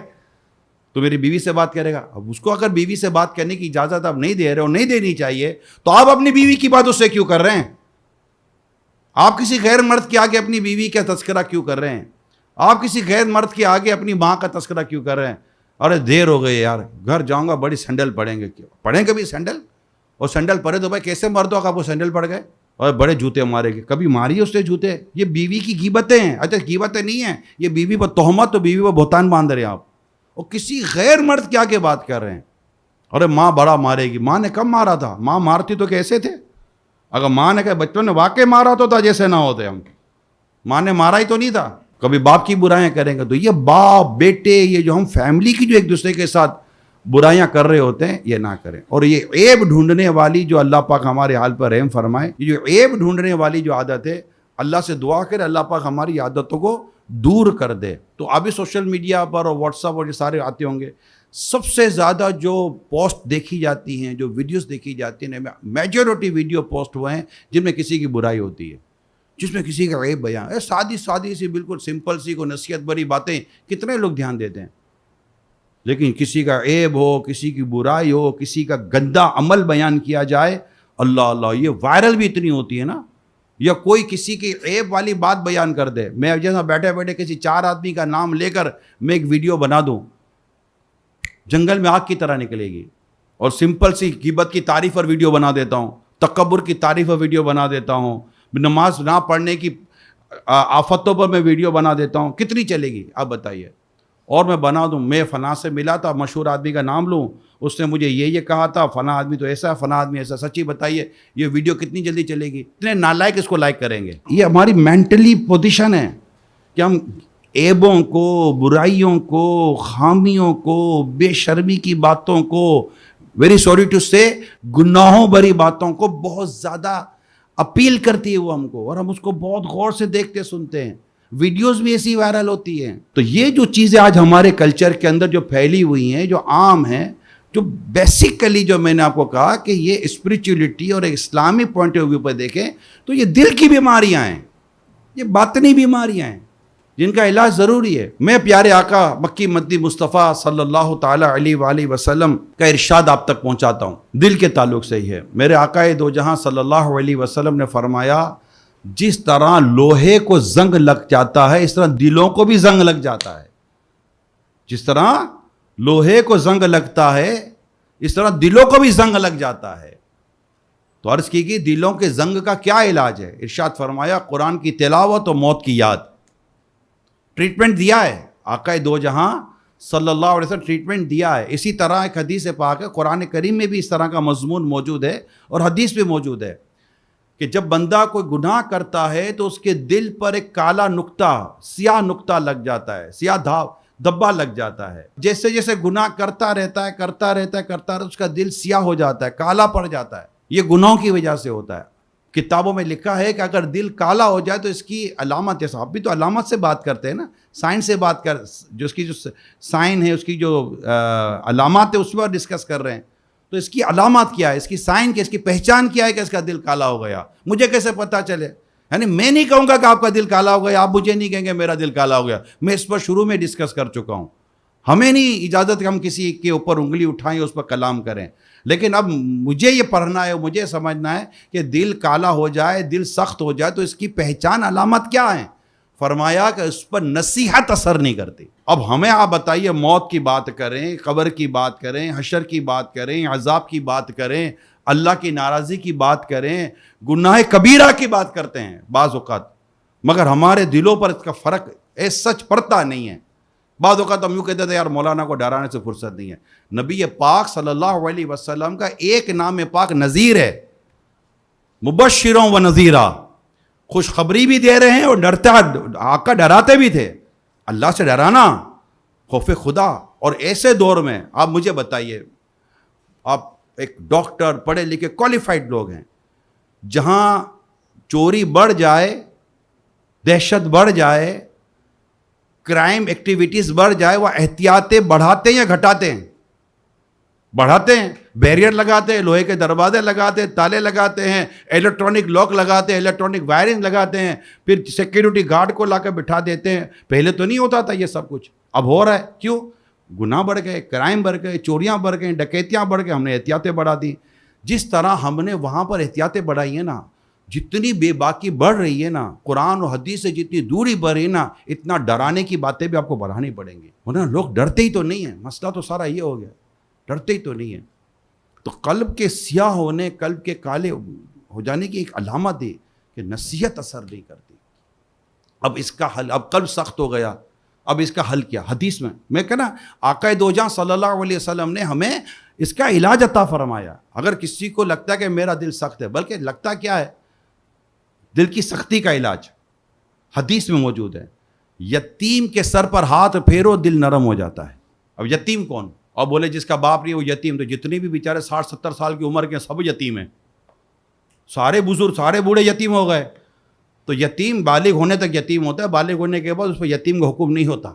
تو میری بیوی سے بات کرے گا. اب اس کو اگر بیوی سے بات کرنے کی اجازت آپ نہیں دے رہے ہو, نہیں دینی چاہیے, تو آپ اپنی بیوی کی بات اس سے کیوں کر رہے ہیں؟ آپ کسی غیر مرد کے آگے اپنی بیوی کا تذکرہ کیوں کر رہے ہیں؟ آپ کسی غیر مرد کے آگے اپنی ماں کا تذکرہ کیوں کر رہے ہیں؟ ارے دیر ہو گئی یار, گھر جاؤں گا, بڑی سینڈل پڑیں گے. کیوں پڑھیں کبھی سینڈل؟ اور سینڈل پڑے تو بھائی کیسے مرد ہو آپ وہ سینڈل پڑ گئے اور بڑے جوتے مارے گے؟ کبھی ماری اس نے جوتے؟ یہ بیوی کی غیبتیں ہیں. اچھا غیبتیں نہیں ہیں, یہ بیوی پر تہمت, تو بیوی پر بہتان باندھ رہے ہیں آپ, اور کسی غیر مرد کے آگے بات کر رہے ہیں. ارے ماں بڑا مارے گی. ماں نے کب مارا تھا؟ ماں مارتی تو کیسے تھے؟ اگر ماں نے کہا بچوں نے واقعی مارا تو تھا جیسے نہ ہوتے ہم, ماں نے مارا ہی تو نہیں تھا. کبھی باپ کی برائیاں کریں گے. تو یہ باپ بیٹے, یہ جو ہم فیملی کی جو ایک دوسرے کے ساتھ برائیاں کر رہے ہوتے ہیں, یہ نہ کریں. اور یہ عیب ڈھونڈنے والی جو اللہ پاک ہمارے حال پر رحم فرمائے, یہ جو عیب ڈھونڈنے والی جو عادت ہے, اللہ سے دعا کرے اللہ پاک ہماری عادتوں کو دور کر دے. تو ابھی سوشل میڈیا پر اور واٹس ایپ اور یہ سارے آتے ہوں گے, سب سے زیادہ جو پوسٹ دیکھی جاتی ہیں, جو ویڈیوز دیکھی جاتی ہیں, میجورٹی ویڈیو پوسٹ ہوئے ہیں جن میں کسی کی برائی ہوتی ہے, جس میں کسی کا عیب بیان ہے. سادی سی بالکل سمپل سی کو نصیحت بری باتیں کتنے لوگ دھیان دیتے ہیں, لیکن کسی کا عیب ہو, کسی کی برائی ہو, کسی کا گندا عمل بیان کیا جائے, اللہ یہ وائرل بھی اتنی ہوتی ہے نا. یا کوئی کسی کی عیب والی بات بیان کر دے, میں جیسا بیٹھے کسی 4 آدمی کا نام لے کر میں ایک ویڈیو بنا دوں, جنگل میں آگ کی طرح نکلے گی. اور سمپل سی غیبت کی تعریف پر ویڈیو بنا دیتا ہوں, تکبر کی تعریف پر ویڈیو بنا دیتا ہوں, نماز نہ پڑھنے کی آفتوں پر میں ویڈیو بنا دیتا ہوں, کتنی چلے گی آپ بتائیے؟ اور میں بنا دوں میں فلاں سے ملا تھا, مشہور آدمی کا نام لوں, اس نے مجھے یہ کہا تھا, فلاں آدمی تو ایسا, فلاں آدمی ایسا. سچی بتائیے یہ ویڈیو کتنی جلدی چلے گی؟ اتنے نالائق اس کو لائک کریں گے. یہ ہماری مینٹلی پوزیشن ہے کہ ہم عیبوں کو, برائیوں کو, خامیوں کو, بے شرمی کی باتوں کو, ویری سوری ٹو سے گناہوں بری باتوں کو بہت زیادہ اپیل کرتی ہے وہ ہم کو, اور ہم اس کو بہت غور سے دیکھتے سنتے ہیں. ویڈیوز بھی ایسی وائرل ہوتی ہیں. تو یہ جو چیزیں آج ہمارے کلچر کے اندر جو پھیلی ہوئی ہیں, جو عام ہیں, جو بیسیکلی جو میں نے آپ کو کہا کہ یہ اسپریچولیٹی اور اسلامی پوائنٹ آف ویو پر دیکھیں تو یہ دل کی بیماریاں ہیں, یہ باطنی بیماریاں ہیں جن کا علاج ضروری ہے. میں پیارے آقا مکی مدنی مصطفیٰ صلی اللہ تعالیٰ علیہ وآلہ وسلم کا ارشاد آپ تک پہنچاتا ہوں, دل کے تعلق سے ہی ہے. میرے آقا دو جہاں صلی اللہ علیہ وسلم نے فرمایا, جس طرح لوہے کو زنگ لگ جاتا ہے اس طرح دلوں کو بھی زنگ لگ جاتا ہے. جس طرح لوہے کو زنگ لگتا ہے اس طرح دلوں کو بھی زنگ لگ جاتا ہے. تو عرض کی کہ دلوں کے زنگ کا کیا علاج ہے؟ ارشاد فرمایا, قرآن کی تلاوت اور موت کی یاد. ٹریٹمنٹ دیا ہے آقا دو جہاں صلی اللہ علیہ وسلم, ٹریٹمنٹ دیا ہے. اسی طرح ایک حدیث پاک ہے, قرآن کریم میں بھی اس طرح کا مضمون موجود ہے اور حدیث بھی موجود ہے کہ جب بندہ کوئی گناہ کرتا ہے تو اس کے دل پر ایک کالا نقطہ, سیاہ نقطہ لگ جاتا ہے, سیاہ دھبا لگ جاتا ہے. جیسے جیسے گناہ کرتا رہتا ہے اس کا دل سیاہ ہو جاتا ہے, کالا پڑ جاتا ہے. یہ گناہوں کی وجہ سے ہوتا ہے. کتابوں میں لکھا ہے کہ اگر دل کالا ہو جائے تو اس کی علامت, جیسا آپ بھی تو علامت سے بات کرتے ہیں نا, سائنس سے بات کر, جو اس کی جو سائن ہے, اس کی جو علامات ہے اس پر ڈسکس کر رہے ہیں. تو اس کی علامات کیا ہے, اس کی سائن کیا, اس کی پہچان کیا ہے کہ اس کا دل کالا ہو گیا؟ مجھے کیسے پتہ چلے؟ یعنی میں نہیں کہوں گا کہ آپ کا دل کالا ہو گیا, آپ مجھے نہیں کہیں گے میرا دل کالا ہو گیا. میں اس پر شروع میں ڈسکس کر چکا ہوں. ہمیں نہیں اجازت کہ ہم کسی کے اوپر انگلی اٹھائیں اس پر کلام کریں، لیکن اب مجھے یہ پڑھنا ہے، مجھے سمجھنا ہے کہ دل کالا ہو جائے، دل سخت ہو جائے تو اس کی پہچان علامت کیا ہے؟ فرمایا کہ اس پر نصیحت اثر نہیں کرتی۔ اب ہمیں آپ بتائیے، موت کی بات کریں، قبر کی بات کریں، حشر کی بات کریں، عذاب کی بات کریں، اللہ کی ناراضی کی بات کریں، گناہ کبیرہ کی بات کرتے ہیں بعض اوقات، مگر ہمارے دلوں پر اس کا فرق سچ پڑتا نہیں ہے۔ بعض اوقات ہم یوں کہتے تھے یار مولانا کو ڈرانے سے فرصت نہیں ہے۔ نبی پاک صلی اللہ علیہ وسلم کا ایک نام پاک نذیر ہے، مبشروں و نذیرہ، خوشخبری بھی دے رہے ہیں اور آقا ڈراتے بھی تھے۔ اللہ سے ڈرانا، خوف خدا، اور ایسے دور میں آپ مجھے بتائیے، آپ ایک ڈاکٹر، پڑھے لکھے کوالیفائڈ لوگ ہیں، جہاں چوری بڑھ جائے، دہشت بڑھ جائے، کرائم ایکٹیویٹیز بڑھ جائے، وہ احتیاطیں بڑھاتے ہیں یا گھٹاتے ہیں؟ بڑھاتے ہیں، بیریئر لگاتے ہیں، لوہے کے دروازے لگاتے ہیں، تالے لگاتے ہیں، الیکٹرانک لاک لگاتے ہیں، الیکٹرانک وائرنگ لگاتے ہیں، پھر سیکیورٹی گارڈ کو لا کے بٹھا دیتے ہیں۔ پہلے تو نہیں ہوتا تھا یہ سب کچھ، اب ہو رہا ہے۔ کیوں؟ گناہ بڑھ گئے، کرائم بڑھ گئے، چوریاں بڑھ گئیں، ڈکیتیاں بڑھ گئے، ہم نے احتیاطیں بڑھا دی۔ جس طرح ہم نے وہاں پر احتیاطیں بڑھائی ہیں نا، جتنی بے باکی بڑھ رہی ہے نا، قرآن و حدیث سے جتنی دوری بڑھ رہی ہے نا، اتنا ڈرانے کی باتیں بھی آپ کو بڑھانی پڑیں گی، ورنہ لوگ ڈرتے ہی تو نہیں ہیں۔ مسئلہ تو سارا یہ ہو گیا، ڈرتے ہی تو نہیں ہیں۔ تو قلب کے سیاہ ہونے، قلب کے کالے ہو جانے کی ایک علامت ہے کہ نصیحت اثر نہیں کرتی۔ اب اس کا حل، اب قلب سخت ہو گیا، اب اس کا حل کیا؟ حدیث میں کہنا آقا دو جہاں صلی اللہ علیہ وسلم نے ہمیں اس کا علاج عطا فرمایا۔ اگر کسی کو لگتا ہے کہ میرا دل سخت ہے، بلکہ لگتا کیا ہے؟ دل کی سختی کا علاج حدیث میں موجود ہے، یتیم کے سر پر ہاتھ پھیرو دل نرم ہو جاتا ہے۔ اب یتیم کون؟ اور بولے جس کا باپ نہیں وہ یتیم، تو جتنی بھی بیچارے 60-70 سال کی عمر کے سب یتیم ہیں، سارے بزرگ، سارے بوڑھے یتیم ہو گئے۔ تو یتیم بالغ ہونے تک یتیم ہوتا ہے، بالغ ہونے کے بعد اس پر یتیم کا حکم نہیں ہوتا۔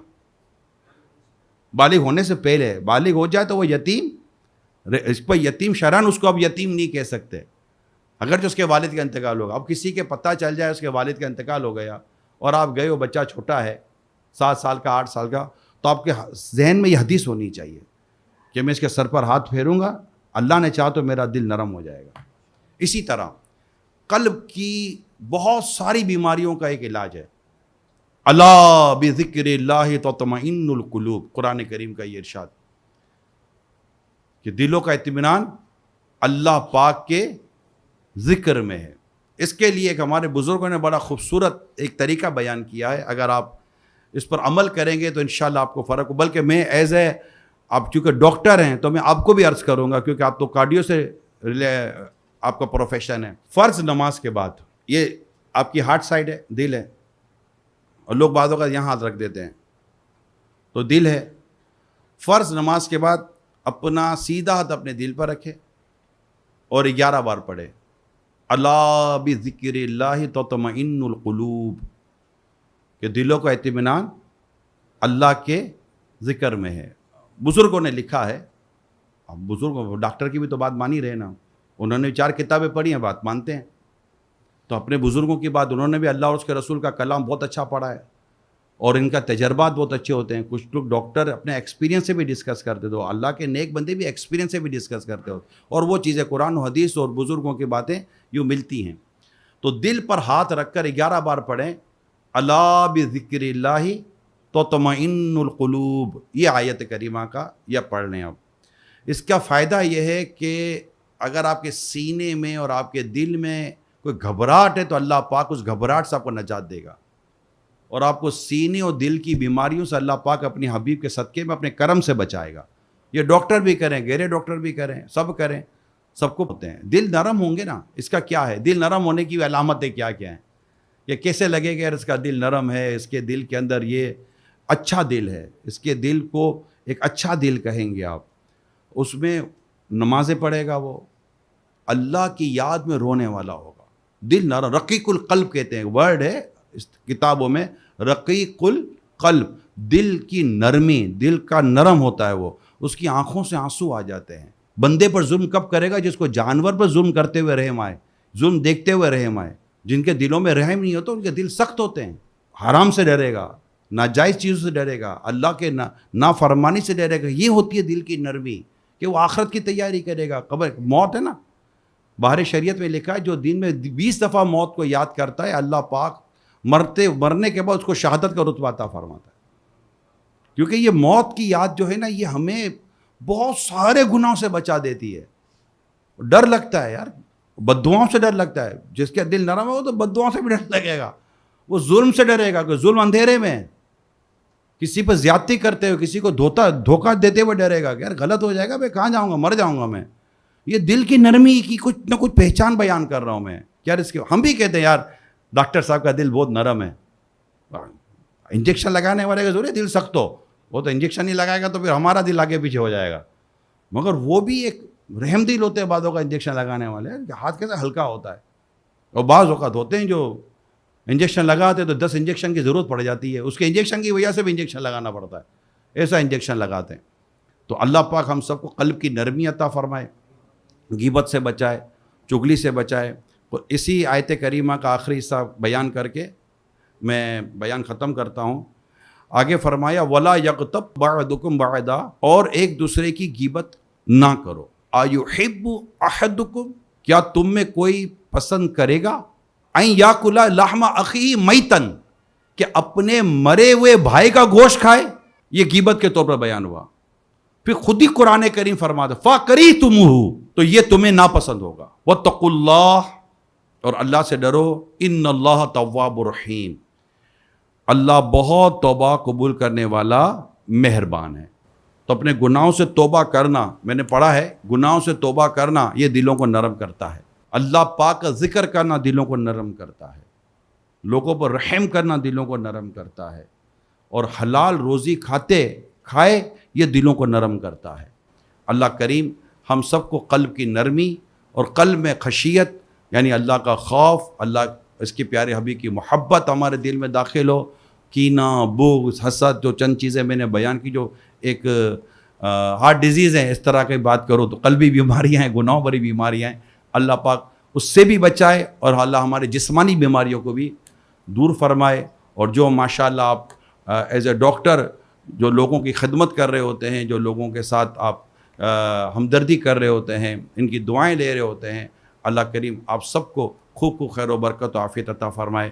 بالغ ہونے سے پہلے بالغ ہو جائے تو وہ یتیم، اس پر یتیم شرعاً اس کو اب یتیم نہیں کہہ سکتے، اگرچہ اس کے والد کا انتقال ہوگا۔ اب کسی کے پتہ چل جائے اس کے والد کا انتقال ہو گیا اور آپ گئے ہو، بچہ چھوٹا ہے، 7 سال کا، 8 سال کا، تو آپ کے ذہن میں یہ حدیث ہونی چاہیے کہ میں اس کے سر پر ہاتھ پھیروں گا، اللہ نے چاہا تو میرا دل نرم ہو جائے گا۔ اسی طرح قلب کی بہت ساری بیماریوں کا ایک علاج ہے، الا بذکر اللہ تطمئن القلوب، قرآن کریم کا یہ ارشاد کہ دلوں کا اطمینان اللہ پاک کے ذکر میں ہے۔ اس کے لیے ایک ہمارے بزرگوں نے بڑا خوبصورت ایک طریقہ بیان کیا ہے، اگر آپ اس پر عمل کریں گے تو انشاءاللہ آپ کو فرق ہو۔ بلکہ میں ایز اے، آپ چونکہ ڈاکٹر ہیں تو میں آپ کو بھی عرض کروں گا، کیونکہ آپ تو کارڈیو سے آپ کا پروفیشن ہے۔ فرض نماز کے بعد، یہ آپ کی ہارٹ سائڈ ہے، دل ہے، اور لوگ بعضوں کا یہاں ہاتھ رکھ دیتے ہیں تو دل ہے۔ فرض نماز کے بعد اپنا سیدھا ہاتھ اپنے دل پر رکھے اور 11 بار پڑھے، الا بذکر اللہ تطمئن القلوب، کہ دلوں کا اطمینان اللہ کے ذکر میں ہے۔ بزرگوں نے لکھا ہے، اب بزرگوں، ڈاکٹر کی بھی تو بات مانی رہے نا، انہوں نے 4 کتابیں پڑھی ہیں، بات مانتے ہیں، تو اپنے بزرگوں کی بات، انہوں نے بھی اللہ اور اس کے رسول کا کلام بہت اچھا پڑھا ہے اور ان کا تجربات بہت اچھے ہوتے ہیں۔ کچھ لوگ ڈاکٹر اپنے ایکسپیرینس سے بھی ڈسکس کرتے تو اللہ کے نیک بندے بھی ایکسپیرینس سے بھی ڈسکس کرتے ہوتے، اور وہ چیزیں قرآن و حدیث اور بزرگوں کی باتیں یوں ملتی ہیں۔ تو دل پر ہاتھ رکھ کر 11 بار پڑھیں، الا بذکر اللہ تطمئن القلوب، یہ آیت کریمہ کا یہ پڑھ لیں۔ اب اس کا فائدہ یہ ہے کہ اگر آپ کے سینے میں اور آپ کے دل میں کوئی گھبراہٹ ہے تو اللہ پاک اس گھبراہٹ سے آپ کو نجات دے گا، اور آپ کو سینے اور دل کی بیماریوں سے اللہ پاک اپنی حبیب کے صدقے میں اپنے کرم سے بچائے گا۔ یہ ڈاکٹر بھی کریں، گہرے ڈاکٹر بھی کریں، سب کریں، سب کو ہوتے ہیں۔ دل نرم ہوں گے نا، اس کا کیا ہے؟ دل نرم ہونے کی علامتیں کیا کیا ہیں؟ یہ کیسے لگے گا یار اس کا دل نرم ہے، اس کے دل کے اندر یہ اچھا دل ہے، اس کے دل کو ایک اچھا دل کہیں گے آپ، اس میں نمازیں پڑھے گا، وہ اللہ کی یاد میں رونے والا ہوگا۔ دل نرم، رقیق القلب کہتے ہیں، ورڈ ہے اس کتابوں میں، رقیق القلب، دل کی نرمی، دل کا نرم ہوتا ہے وہ، اس کی آنکھوں سے آنسو آ جاتے ہیں۔ بندے پر ظلم کب کرے گا؟ جس کو جانور پر ظلم کرتے ہوئے رحم آئے، ظلم دیکھتے ہوئے رحم آئے۔ جن کے دلوں میں رحم نہیں ہوتا ان کے دل سخت ہوتے ہیں، حرام سے ڈرے گا، ناجائز چیزوں سے ڈرے گا، اللہ کے نافرمانی سے ڈرے گا. یہ ہوتی ہے دل کی نرمی کہ وہ آخرت کی تیاری کرے گا. قبر موت ہے نا، باہر شریعت میں لکھا ہے جو دن میں 20 دفعہ موت کو یاد کرتا ہے اللہ پاک مرنے کے بعد اس کو شہادت کا رتبہ عطا فرماتا ہے. کیونکہ یہ موت کی یاد جو ہے نا، یہ ہمیں بہت سارے گناہوں سے بچا دیتی ہے. ڈر لگتا ہے یار، بد دعاؤں سے ڈر لگتا ہے. جس کا دل نرم ہے وہ تو بد دعاؤں سے بھی ڈر لگے گا. وہ ظلم سے ڈرے گا کہ ظلم اندھیرے میں ہے، کسی پر زیادتی کرتے ہوئے، کسی کو دھوکہ دیتے ہوئے ڈرے گا کہ یار غلط ہو جائے گا، میں کہاں جاؤں گا، مر جاؤں گا میں. یہ دل کی نرمی کی کچھ نہ کچھ پہچان بیان کر رہا ہوں میں. یار اس کے ہم بھی کہتے ہیں یار ڈاکٹر صاحب کا دل بہت نرم ہے. انجیکشن لگانے والے کا ضروری دل سخت ہو، وہ تو انجیکشن نہیں لگائے گا تو پھر ہمارا دل آگے پیچھے ہو جائے گا. مگر وہ بھی ایک رحم دل ہوتے ہیں بعضوں کا انجیکشن لگانے والے، ہاتھ کیسا ہلکا ہوتا ہے. اور بعض اوقات ہوتے ہیں جو انجیکشن لگاتے تو 10 انجیکشن کی ضرورت پڑ جاتی ہے، اس کے انجیکشن کی وجہ سے بھی انجیکشن لگانا پڑتا ہے، ایسا انجیکشن لگاتے ہیں. تو اللہ پاک ہم سب کو قلب کی نرمی عطا فرمائے، غیبت سے بچائے، چغلی سے بچائے. تو اسی آیت کریمہ کا آخری حصہ بیان کر کے میں بیان ختم کرتا ہوں. آگے فرمایا وَلَا يَغْتَبْ بَعْضُكُمْ بَعْضًا، اور ایک دوسرے کی غیبت نہ کرو. أَيُحِبُّ أَحَدُكُمْ، کیا تم میں کوئی پسند کرے گا أَن يَأْكُلَ لَحْمَ أَخِيهِ مَيْتًا، کہ اپنے مرے ہوئے بھائی کا گوشت کھائے. یہ غیبت کے طور پر بیان ہوا. پھر خود ہی قرآن کریم فرماتا فَكَرِهْتُمُوهُ، تو یہ تمہیں ناپسند ہوگا. وَاتَّقُوا اللَّهَ، اور اللہ سے ڈرو. ان اللہ تواب رحیم، اللہ بہت توبہ قبول کرنے والا مہربان ہے. تو اپنے گناہوں سے توبہ کرنا، میں نے پڑھا ہے گناہوں سے توبہ کرنا یہ دلوں کو نرم کرتا ہے. اللہ پاک کا ذکر کرنا دلوں کو نرم کرتا ہے. لوگوں پر رحم کرنا دلوں کو نرم کرتا ہے. اور حلال روزی کھائے یہ دلوں کو نرم کرتا ہے. اللہ کریم ہم سب کو قلب کی نرمی اور قلب میں خشیت یعنی اللہ کا خوف، اللہ اس کے پیارے حبیب کی محبت ہمارے دل میں داخل ہو. کینہ، بغض، حسد، جو چند چیزیں میں نے بیان کی جو ایک ہارٹ ڈیزیز ہیں، اس طرح کی بات کرو تو قلبی بیماریاں ہیں، گناہوں بھری بیماریاں ہیں. اللہ پاک اس سے بھی بچائے اور اللہ ہمارے جسمانی بیماریوں کو بھی دور فرمائے. اور جو ماشاءاللہ آپ ایز اے ڈاکٹر جو لوگوں کی خدمت کر رہے ہوتے ہیں، جو لوگوں کے ساتھ آپ ہمدردی کر رہے ہوتے ہیں، ان کی دعائیں لے رہے ہوتے ہیں، اللہ کریم آپ سب کو خوب خیر و برکت و عافیت عطا فرمائے.